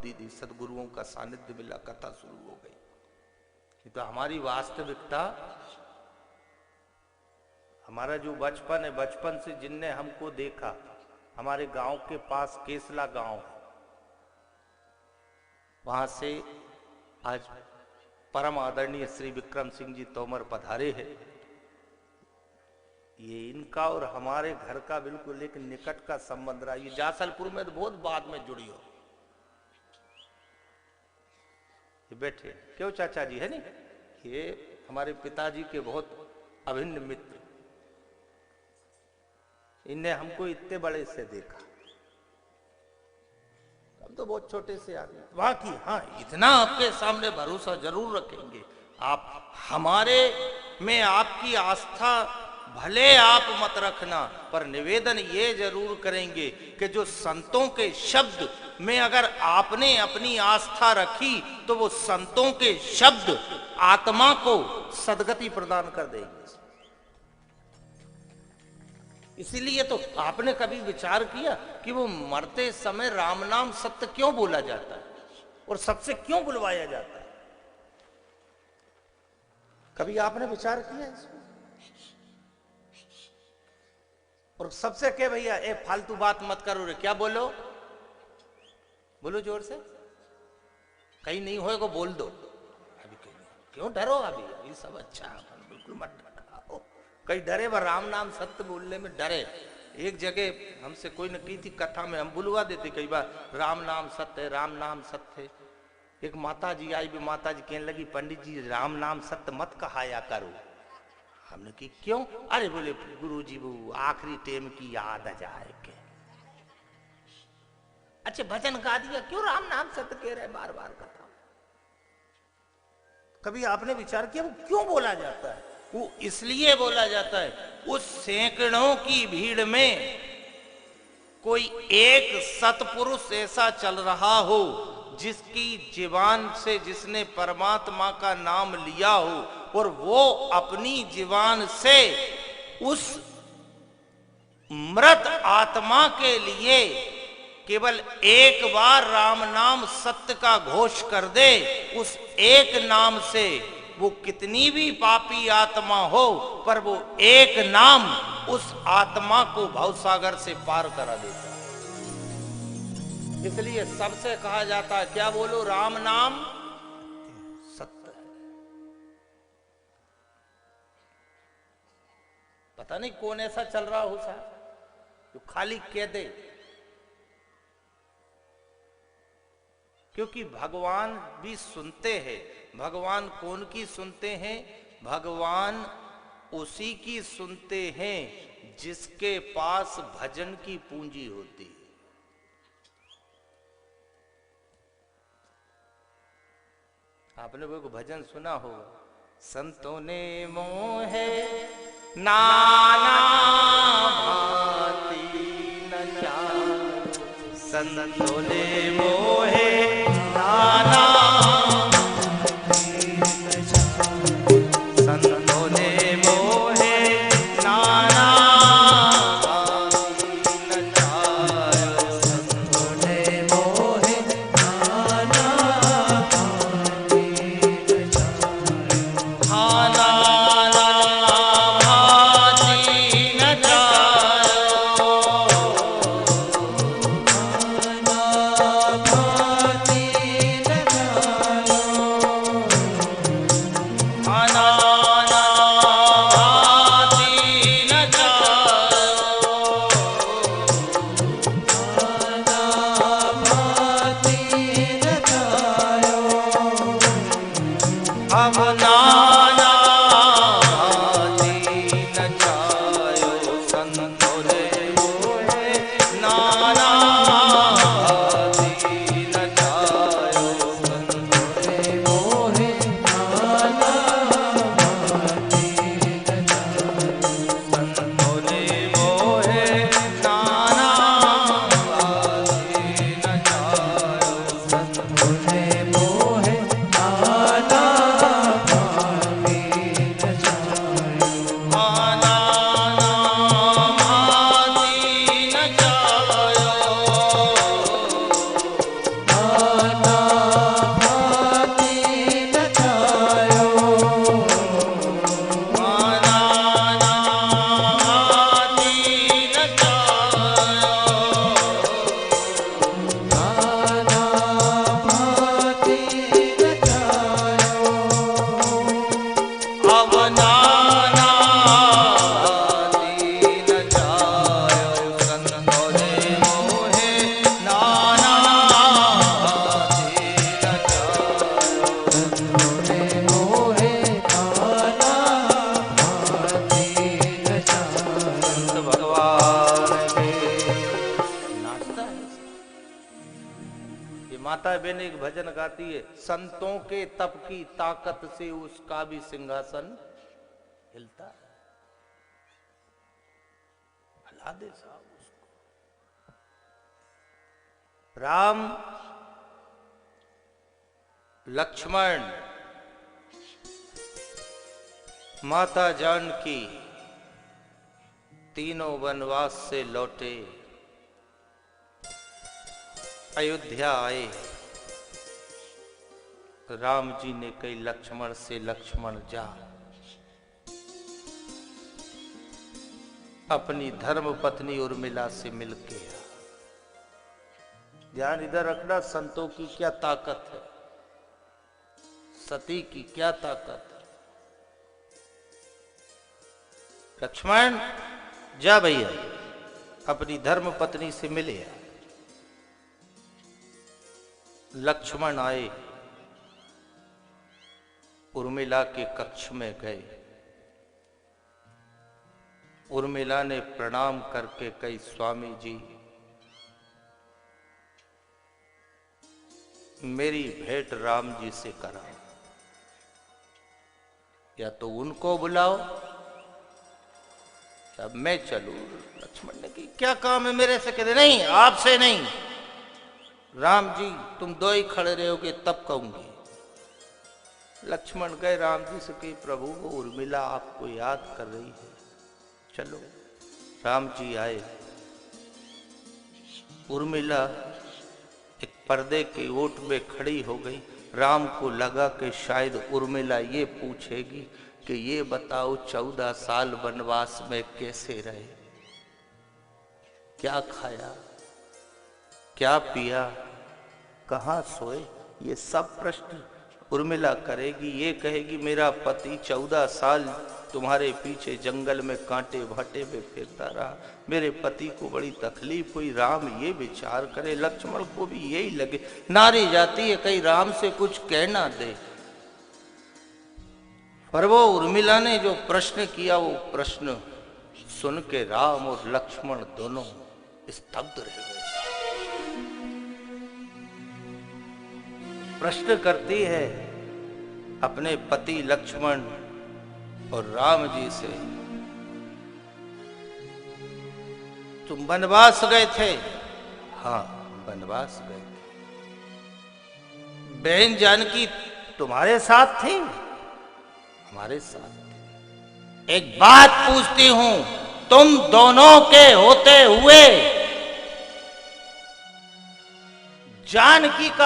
बुद्धि दी, सदगुरुओं का सानिध्य मिला, कथा शुरू हो गई। ये तो हमारी वास्तविकता, हमारा जो बचपन है, बचपन से जिनने हमको देखा, हमारे गांव के पास केसला गांव, वहां से आज परम आदरणीय श्री विक्रम सिंह जी तोमर पधारे हैं। ये इनका और हमारे घर का बिल्कुल एक निकट का संबंध रहा। ये जासलपुर में तो बहुत बाद में जुड़ी हो। ये बैठे क्यों चाचा जी है नहीं, ये हमारे पिताजी के बहुत अभिन्न मित्र। इनने हमको इतने बड़े से देखा, हम तो बहुत छोटे से आदमी। बाकी हाँ, इतना आपके सामने भरोसा जरूर रखेंगे, आप हमारे में आपकी आस्था भले आप मत रखना, पर निवेदन ये जरूर करेंगे कि जो संतों के शब्द में अगर आपने अपनी आस्था रखी तो वो संतों के शब्द आत्मा को सदगति प्रदान कर देंगे। इसीलिए तो आपने कभी विचार किया कि वो मरते समय राम नाम सत्य क्यों बोला जाता है और सबसे क्यों बुलवाया जाता है? कभी आपने विचार किया इसको? और सबसे क्या भैया, ए फालतू बात मत करो रे, क्या बोलो, बोलो जोर से, कहीं नहीं होएगा बोल दो। अभी क्यों डरो, अभी सब अच्छा, बिल्कुल मत डरो। कहीं डरे वह राम नाम सत्य बोलने में डरे। एक जगह हमसे कोई न की थी कथा में, हम बुलवा देते कई बार, राम नाम सत्य है, राम नाम सत्य है। एक माता जी आई, भी माता जी कहने लगी, पंडित जी राम नाम सत्य मत कहाया करो। हमने की क्यों? अरे बोले गुरु जी वो आखिरी टाइम की याद आ जाए के। अच्छा भजन गा दिया, क्यों राम नाम सत्य कह रहे बार बार कथा? कभी आपने विचार किया वो क्यों बोला जाता है? वो इसलिए बोला जाता है, उस सैकड़ों की भीड़ में कोई एक सतपुरुष ऐसा चल रहा हो जिसकी जीवान से जिसने परमात्मा का नाम लिया हो, और वो अपनी जीवान से उस मृत आत्मा के लिए केवल एक बार राम नाम सत्य का घोष कर दे। उस एक नाम से वो कितनी भी पापी आत्मा हो, पर वो एक नाम उस आत्मा को भवसागर से पार करा देता है। इसलिए सबसे कहा जाता है, क्या बोलो, राम नाम सत्य है। पता नहीं कौन ऐसा चल रहा हो साहब जो खाली कह दे, क्योंकि भगवान भी सुनते हैं। भगवान कौन की सुनते हैं? भगवान उसी की सुनते हैं जिसके पास भजन की पूंजी होती है। आपने वो भजन सुना हो, संतों ने मोहे नाना भांति नचाए, संतों ने मोहे नाना भांति नचाए, संतों ने मोहे नाना भांति नचाए, संतों ने मोहे नाना भांति नचाए, नाना भांति माया बेन एक भजन गाती है, संतों के तप की ताकत से उसका भी सिंहासन हिलता है। हिला दे साहब उसको। राम, लक्ष्मण, माता जानकी तीनों वनवास से लौटे, अयोध्या आए। राम जी ने कही लक्ष्मण से, लक्ष्मण जा अपनी धर्म पत्नी उर्मिला से मिलके आ। ध्यान इधर रखना, संतों की क्या ताकत है, सती की क्या ताकत है। लक्ष्मण जा भैया, अपनी धर्म पत्नी से मिले आ। लक्ष्मण आए, उर्मिला के कक्ष में गए। उर्मिला ने प्रणाम करके कही, स्वामी जी मेरी भेंट राम जी से कराओ, या तो उनको बुलाओ अब मैं चलूं। लक्ष्मण ने कही क्या काम है मेरे से? कहते नहीं, आपसे नहीं, राम जी तुम दो ही खड़े रहोगे तब कहूंगी। लक्ष्मण गए राम जी से, कही प्रभु वो उर्मिला आपको याद कर रही है, चलो। राम जी आए। उर्मिला एक पर्दे के ओट में खड़ी हो गई। राम को लगा कि शायद उर्मिला ये पूछेगी कि ये बताओ 14 साल वनवास में कैसे रहे, क्या खाया, क्या पिया, कहां सोए, ये सब प्रश्न उर्मिला करेगी। ये कहेगी मेरा पति 14 साल तुम्हारे पीछे जंगल में कांटे भाटे में फिरता रहा, मेरे पति को बड़ी तकलीफ हुई। राम ये विचार करे, लक्ष्मण को भी यही लगे, नारी जाती है कहीं राम से कुछ कहना दे। पर वो उर्मिला ने जो प्रश्न किया, वो प्रश्न सुन के राम और लक्ष्मण दोनों स्तब्ध रह गए। प्रश्न करती है अपने पति लक्ष्मण और राम जी से, तुम वनवास गए थे? हाँ वनवास गए थे। बहन जानकी तुम्हारे साथ थी? हमारे साथ। एक बात पूछती हूं, तुम दोनों के होते हुए जानकी का